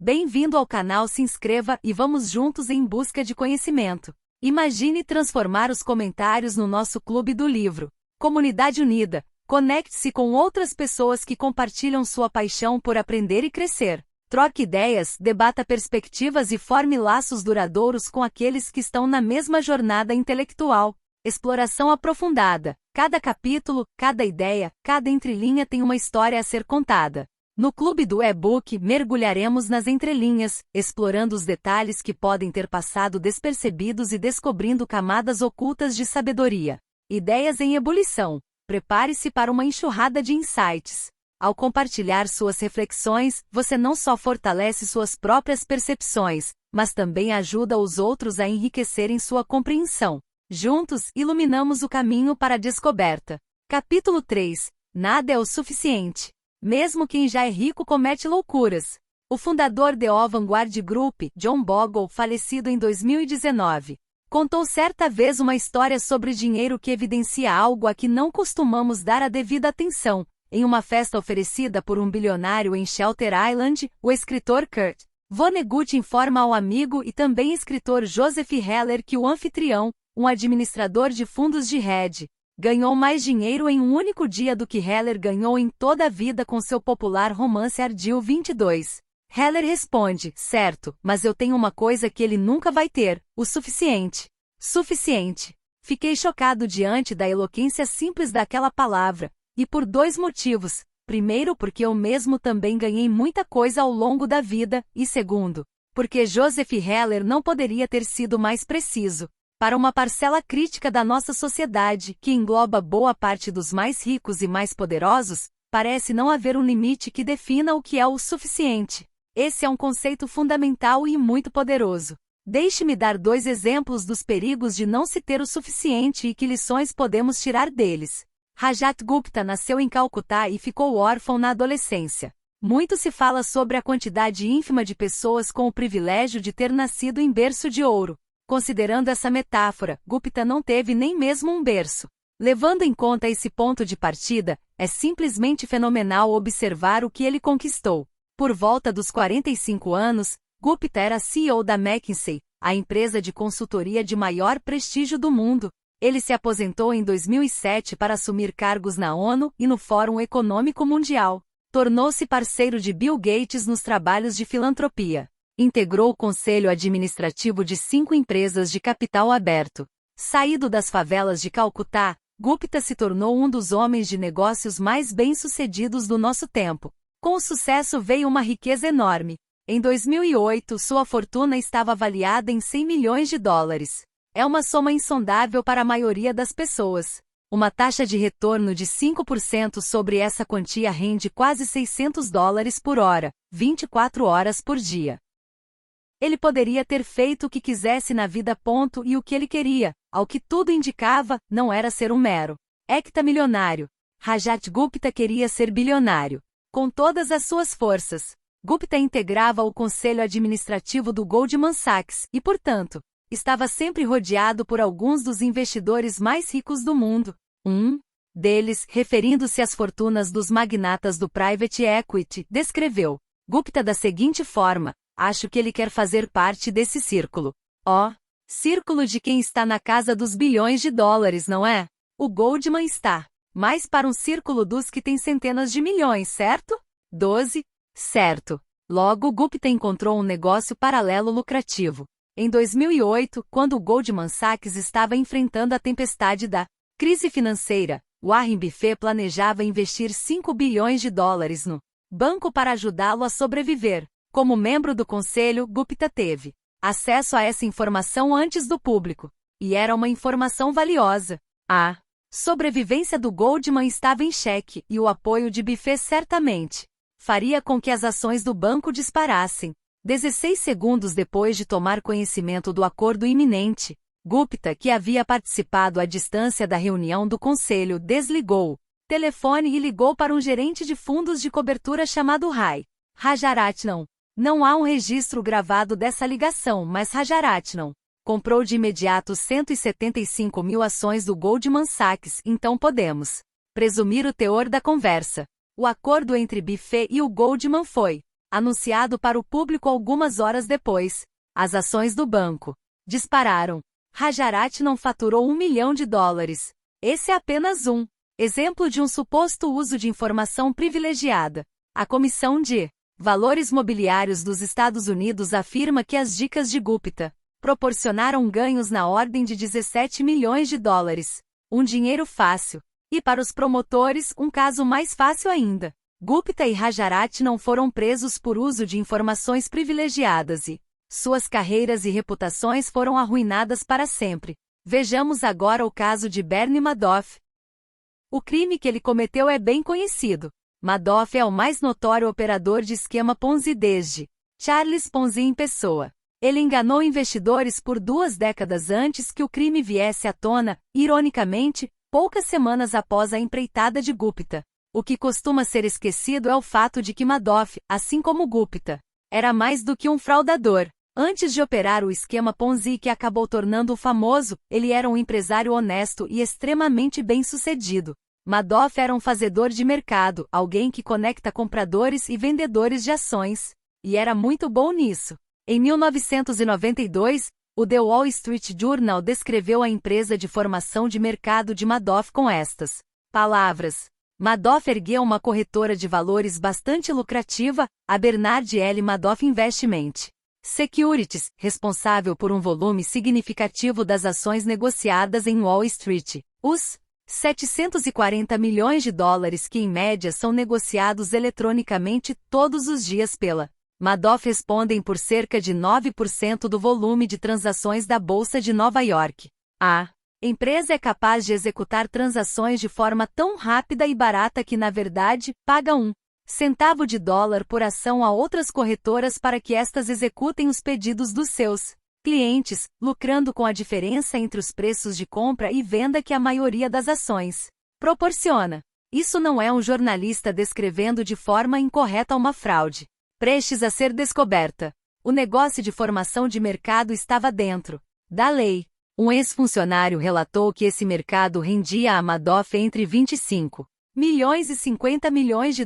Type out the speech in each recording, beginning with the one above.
Bem-vindo ao canal, se inscreva e vamos juntos em busca de conhecimento. Imagine transformar os comentários no nosso clube do livro. Comunidade unida, conecte-se com outras pessoas que compartilham sua paixão por aprender e crescer. Troque ideias, debata perspectivas e forme laços duradouros com aqueles que estão na mesma jornada intelectual. Exploração aprofundada. Cada capítulo, cada ideia, cada entrelinha tem uma história a ser contada. No clube do e-book, mergulharemos nas entrelinhas, explorando os detalhes que podem ter passado despercebidos e descobrindo camadas ocultas de sabedoria. Ideias em ebulição. Prepare-se para uma enxurrada de insights. Ao compartilhar suas reflexões, você não só fortalece suas próprias percepções, mas também ajuda os outros a enriquecerem sua compreensão. Juntos, iluminamos o caminho para a descoberta. Capítulo 3. Nada é o suficiente. Mesmo quem já é rico comete loucuras. O fundador do Vanguard Group, John Bogle, falecido em 2019, contou certa vez uma história sobre dinheiro que evidencia algo a que não costumamos dar a devida atenção. Em uma festa oferecida por um bilionário em Shelter Island, o escritor Kurt Vonnegut informa ao amigo e também escritor Joseph Heller que o anfitrião, um administrador de fundos de hedge, ganhou mais dinheiro em um único dia do que Heller ganhou em toda a vida com seu popular romance Ardil 22. Heller responde, certo, mas eu tenho uma coisa que ele nunca vai ter, o suficiente. Suficiente. Fiquei chocado diante da eloquência simples daquela palavra, e por dois motivos. Primeiro, porque eu mesmo também ganhei muita coisa ao longo da vida, e segundo, porque Joseph Heller não poderia ter sido mais preciso. Para uma parcela crítica da nossa sociedade, que engloba boa parte dos mais ricos e mais poderosos, parece não haver um limite que defina o que é o suficiente. Esse é um conceito fundamental e muito poderoso. Deixe-me dar dois exemplos dos perigos de não se ter o suficiente e que lições podemos tirar deles. Rajat Gupta nasceu em Calcutá e ficou órfão na adolescência. Muito se fala sobre a quantidade ínfima de pessoas com o privilégio de ter nascido em berço de ouro. Considerando essa metáfora, Gupta não teve nem mesmo um berço. Levando em conta esse ponto de partida, é simplesmente fenomenal observar o que ele conquistou. Por volta dos 45 anos, Gupta era CEO da McKinsey, a empresa de consultoria de maior prestígio do mundo. Ele se aposentou em 2007 para assumir cargos na ONU e no Fórum Econômico Mundial. Tornou-se parceiro de Bill Gates nos trabalhos de filantropia. Integrou o conselho administrativo de 5 empresas de capital aberto. Saído das favelas de Calcutá, Gupta se tornou um dos homens de negócios mais bem-sucedidos do nosso tempo. Com o sucesso veio uma riqueza enorme. Em 2008, sua fortuna estava avaliada em 100 milhões de dólares. É uma soma insondável para a maioria das pessoas. Uma taxa de retorno de 5% sobre essa quantia rende quase $600 por hora, 24 horas por dia. Ele poderia ter feito o que quisesse na vida. E o que ele queria, ao que tudo indicava, não era ser um mero hectamilionário. Rajat Gupta queria ser bilionário. Com todas as suas forças, Gupta integrava o conselho administrativo do Goldman Sachs e, portanto, estava sempre rodeado por alguns dos investidores mais ricos do mundo. Um deles, referindo-se às fortunas dos magnatas do private equity, descreveu Gupta da seguinte forma: acho que ele quer fazer parte desse círculo. Círculo de quem está na casa dos bilhões de dólares, não é? O Goldman está mais para um círculo dos que têm centenas de milhões, certo? 12. Certo. Logo, Gupta encontrou um negócio paralelo lucrativo. Em 2008, quando o Goldman Sachs estava enfrentando a tempestade da crise financeira, Warren Buffett planejava investir 5 bilhões de dólares no banco para ajudá-lo a sobreviver. Como membro do conselho, Gupta teve acesso a essa informação antes do público. E era uma informação valiosa. A sobrevivência do Goldman estava em xeque, e o apoio de Buffett certamente faria com que as ações do banco disparassem. 16 segundos depois de tomar conhecimento do acordo iminente, Gupta, que havia participado à distância da reunião do conselho, desligou o telefone e ligou para um gerente de fundos de cobertura chamado Rai Rajaratnam. Não há um registro gravado dessa ligação, mas Rajaratnam comprou de imediato 175 mil ações do Goldman Sachs, então podemos presumir o teor da conversa. O acordo entre Buffett e o Goldman foi Anunciado para o público algumas horas depois, as ações do banco dispararam. Rajarat não faturou $1 milhão. Esse é apenas um exemplo de um suposto uso de informação privilegiada. A Comissão de Valores Mobiliários dos Estados Unidos afirma que as dicas de Gupta proporcionaram ganhos na ordem de $17 milhões. Um dinheiro fácil. E para os promotores, um caso mais fácil ainda. Gupta e Rajarat não foram presos por uso de informações privilegiadas e suas carreiras e reputações foram arruinadas para sempre. Vejamos agora o caso de Bernie Madoff. O crime que ele cometeu é bem conhecido. Madoff é o mais notório operador de esquema Ponzi desde Charles Ponzi em pessoa. Ele enganou investidores por 2 décadas antes que o crime viesse à tona, ironicamente, poucas semanas após a empreitada de Gupta. O que costuma ser esquecido é o fato de que Madoff, assim como Gupta, era mais do que um fraudador. Antes de operar o esquema Ponzi que acabou tornando-o famoso, ele era um empresário honesto e extremamente bem-sucedido. Madoff era um fazedor de mercado, alguém que conecta compradores e vendedores de ações. E era muito bom nisso. Em 1992, o The Wall Street Journal descreveu a empresa de formação de mercado de Madoff com estas palavras. Madoff ergueu uma corretora de valores bastante lucrativa, a Bernard L. Madoff Investment Securities, responsável por um volume significativo das ações negociadas em Wall Street. Os $740 milhões que em média são negociados eletronicamente todos os dias pela Madoff respondem por cerca de 9% do volume de transações da Bolsa de Nova York. A empresa é capaz de executar transações de forma tão rápida e barata que, na verdade, paga $0,01 centavo por ação a outras corretoras para que estas executem os pedidos dos seus clientes, lucrando com a diferença entre os preços de compra e venda que a maioria das ações proporciona. Isso não é um jornalista descrevendo de forma incorreta uma fraude prestes a ser descoberta. O negócio de formação de mercado estava dentro da lei. Um ex-funcionário relatou que esse mercado rendia a Madoff entre $25 milhões e $50 milhões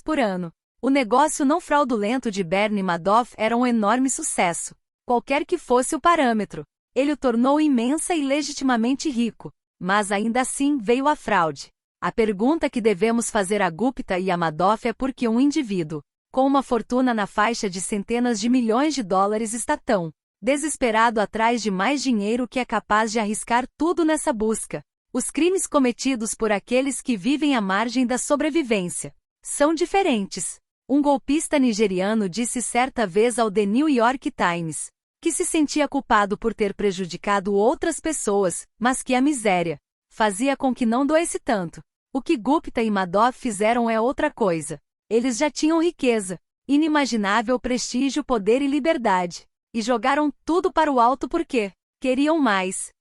por ano. O negócio não fraudulento de Bernie Madoff era um enorme sucesso. Qualquer que fosse o parâmetro, ele o tornou imensa e legitimamente rico. Mas ainda assim veio a fraude. A pergunta que devemos fazer a Gupta e a Madoff é por que um indivíduo, com uma fortuna na faixa de centenas de milhões de dólares está tão desesperado atrás de mais dinheiro que é capaz de arriscar tudo nessa busca. Os crimes cometidos por aqueles que vivem à margem da sobrevivência são diferentes. Um golpista nigeriano disse certa vez ao The New York Times que se sentia culpado por ter prejudicado outras pessoas, mas que a miséria fazia com que não doesse tanto. O que Gupta e Madoff fizeram é outra coisa. Eles já tinham riqueza, inimaginável prestígio, poder e liberdade. E jogaram tudo para o alto porque queriam mais.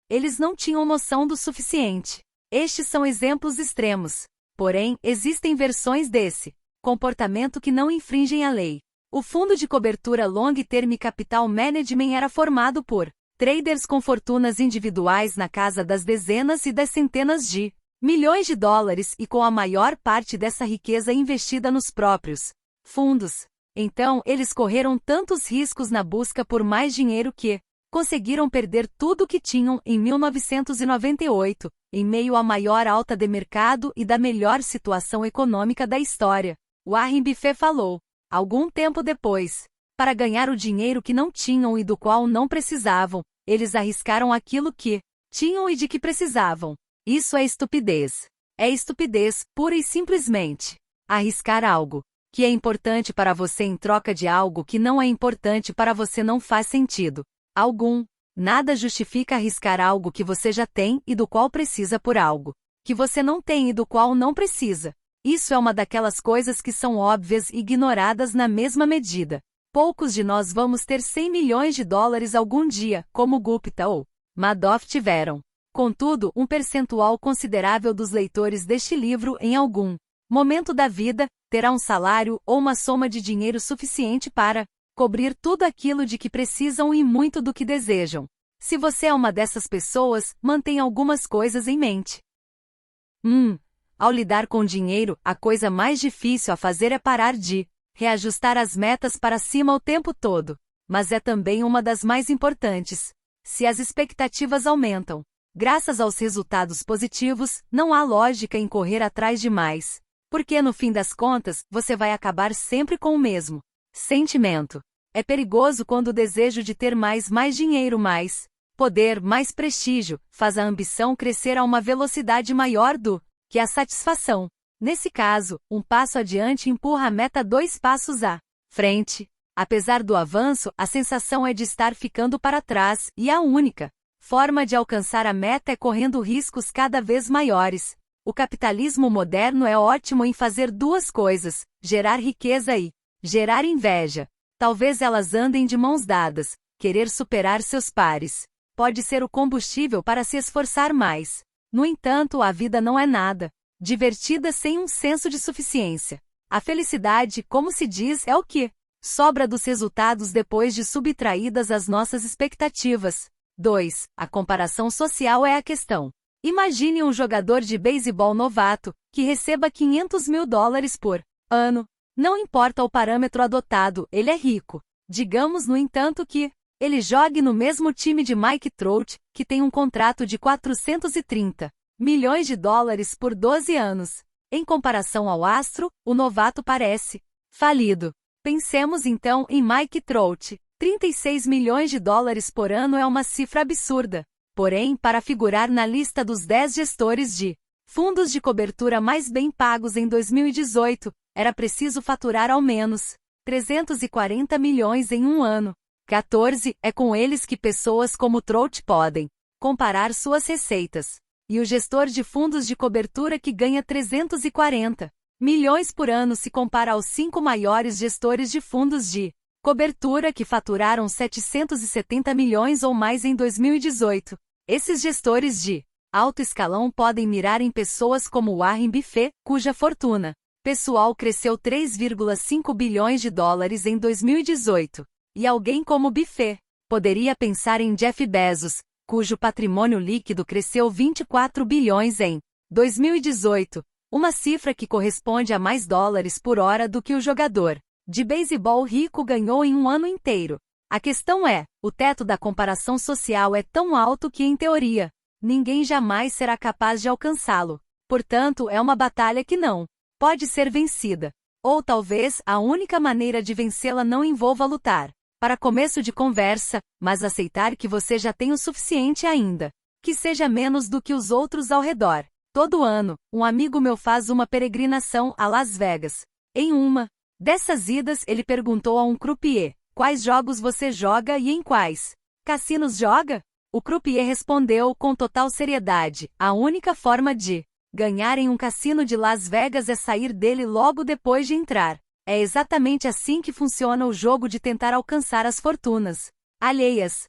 Eles não tinham noção do suficiente. Estes são exemplos extremos. Porém, existem versões desse comportamento que não infringem a lei. O fundo de cobertura Long Term Capital Management era formado por traders com fortunas individuais na casa das dezenas e das centenas de milhões de dólares e com a maior parte dessa riqueza investida nos próprios fundos. Então, eles correram tantos riscos na busca por mais dinheiro que conseguiram perder tudo o que tinham em 1998, em meio à maior alta de mercado e da melhor situação econômica da história. Warren Buffett falou, algum tempo depois, para ganhar o dinheiro que não tinham e do qual não precisavam, eles arriscaram aquilo que tinham e de que precisavam. Isso é estupidez. É estupidez, pura e simplesmente. Arriscar algo que é importante para você em troca de algo que não é importante para você não faz sentido algum. Nada justifica arriscar algo que você já tem e do qual precisa por algo que você não tem e do qual não precisa. Isso é uma daquelas coisas que são óbvias e ignoradas na mesma medida. Poucos de nós vamos ter $100 milhões algum dia, como Gupta ou Madoff tiveram. Contudo, um percentual considerável dos leitores deste livro, em algum momento da vida, terá um salário ou uma soma de dinheiro suficiente para cobrir tudo aquilo de que precisam e muito do que desejam. Se você é uma dessas pessoas, mantenha algumas coisas em mente. Ao lidar com dinheiro, a coisa mais difícil a fazer é parar de reajustar as metas para cima o tempo todo. Mas é também uma das mais importantes. Se as expectativas aumentam, graças aos resultados positivos, não há lógica em correr atrás de mais. Porque no fim das contas, você vai acabar sempre com o mesmo sentimento. É perigoso quando o desejo de ter mais dinheiro, mais poder, mais prestígio, faz a ambição crescer a uma velocidade maior do que a satisfação. Nesse caso, um passo adiante empurra a meta 2 passos à frente. Apesar do avanço, a sensação é de estar ficando para trás, e a única forma de alcançar a meta é correndo riscos cada vez maiores. O capitalismo moderno é ótimo em fazer 2 coisas: gerar riqueza e gerar inveja. Talvez elas andem de mãos dadas. Querer superar seus pares pode ser o combustível para se esforçar mais. No entanto, a vida não é nada divertida sem um senso de suficiência. A felicidade, como se diz, é o que sobra dos resultados depois de subtraídas as nossas expectativas. 2. A comparação social é a questão. Imagine um jogador de beisebol novato, que receba $500 mil por ano. Não importa o parâmetro adotado, ele é rico. Digamos, no entanto, que ele jogue no mesmo time de Mike Trout, que tem um contrato de $430 milhões por 12 anos. Em comparação ao astro, o novato parece falido. Pensemos então em Mike Trout. $36 milhões por ano é uma cifra absurda. Porém, para figurar na lista dos 10 gestores de fundos de cobertura mais bem pagos em 2018, era preciso faturar ao menos 340 milhões em um ano. 14. É com eles que pessoas como Trout podem comparar suas receitas. E o gestor de fundos de cobertura que ganha 340 milhões por ano se compara aos 5 maiores gestores de fundos de cobertura que faturaram 770 milhões ou mais em 2018. Esses gestores de alto escalão podem mirar em pessoas como Warren Buffett, cuja fortuna pessoal cresceu 3,5 bilhões em 2018. E alguém como Buffett poderia pensar em Jeff Bezos, cujo patrimônio líquido cresceu 24 bilhões em 2018, uma cifra que corresponde a mais dólares por hora do que o jogador de beisebol rico ganhou em um ano inteiro. A questão é, o teto da comparação social é tão alto que, em teoria, ninguém jamais será capaz de alcançá-lo. Portanto, é uma batalha que não pode ser vencida. Ou talvez a única maneira de vencê-la não envolva lutar para começo de conversa, mas aceitar que você já tem o suficiente ainda, que seja menos do que os outros ao redor. Todo ano, um amigo meu faz uma peregrinação a Las Vegas. Em uma dessas idas, ele perguntou a um croupier: quais jogos você joga e em quais cassinos joga? O croupier respondeu com total seriedade: a única forma de ganhar em um cassino de Las Vegas é sair dele logo depois de entrar. É exatamente assim que funciona o jogo de tentar alcançar as fortunas alheias.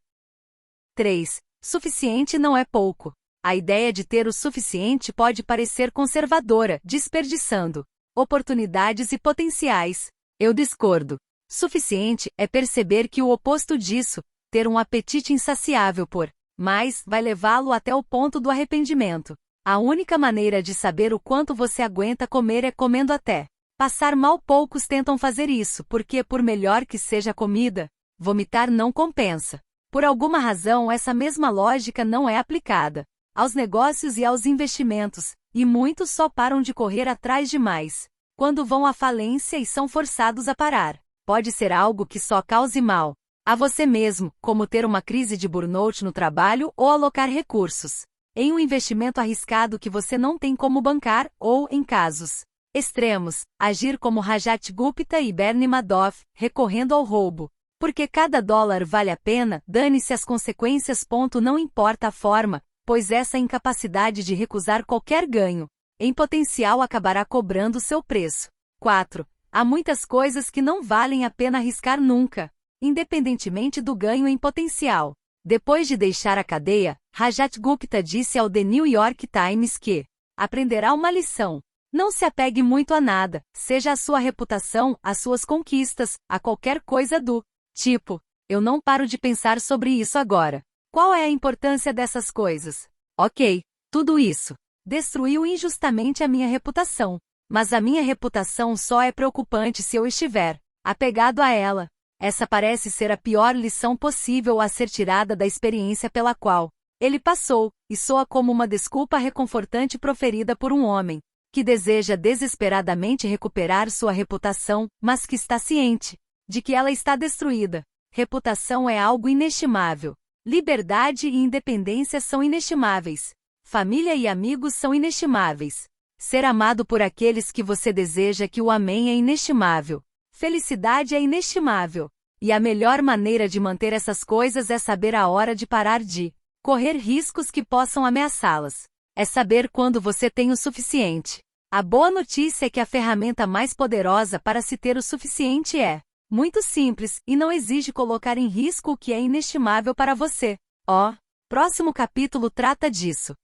3. Suficiente não é pouco. A ideia de ter o suficiente pode parecer conservadora, desperdiçando oportunidades e potenciais. Eu discordo. Suficiente é perceber que o oposto disso, ter um apetite insaciável por mais, vai levá-lo até o ponto do arrependimento. A única maneira de saber o quanto você aguenta comer é comendo até passar mal. Poucos tentam fazer isso porque, por melhor que seja a comida, vomitar não compensa. Por alguma razão, essa mesma lógica não é aplicada aos negócios e aos investimentos, e muitos só param de correr atrás de mais quando vão à falência e são forçados a parar. Pode ser algo que só cause mal a você mesmo, como ter uma crise de burnout no trabalho ou alocar recursos em um investimento arriscado que você não tem como bancar, ou, em casos extremos, agir como Rajat Gupta e Bernie Madoff, recorrendo ao roubo. Porque cada dólar vale a pena, dane-se as consequências. Não importa a forma, pois essa incapacidade de recusar qualquer ganho em potencial acabará cobrando seu preço. 4. Há muitas coisas que não valem a pena arriscar nunca, independentemente do ganho em potencial. Depois de deixar a cadeia, Rajat Gupta disse ao The New York Times que aprenderá uma lição. Não se apegue muito a nada, seja a sua reputação, as suas conquistas, a qualquer coisa do tipo: eu não paro de pensar sobre isso agora. Qual é a importância dessas coisas? Ok, tudo isso destruiu injustamente a minha reputação. Mas a minha reputação só é preocupante se eu estiver apegado a ela. Essa parece ser a pior lição possível a ser tirada da experiência pela qual ele passou, e soa como uma desculpa reconfortante proferida por um homem que deseja desesperadamente recuperar sua reputação, mas que está ciente de que ela está destruída. Reputação é algo inestimável. Liberdade e independência são inestimáveis. Família e amigos são inestimáveis. Ser amado por aqueles que você deseja que o amem é inestimável. Felicidade é inestimável. E a melhor maneira de manter essas coisas é saber a hora de parar de correr riscos que possam ameaçá-las. É saber quando você tem o suficiente. A boa notícia é que a ferramenta mais poderosa para se ter o suficiente é muito simples e não exige colocar em risco o que é inestimável para você. Próximo capítulo trata disso.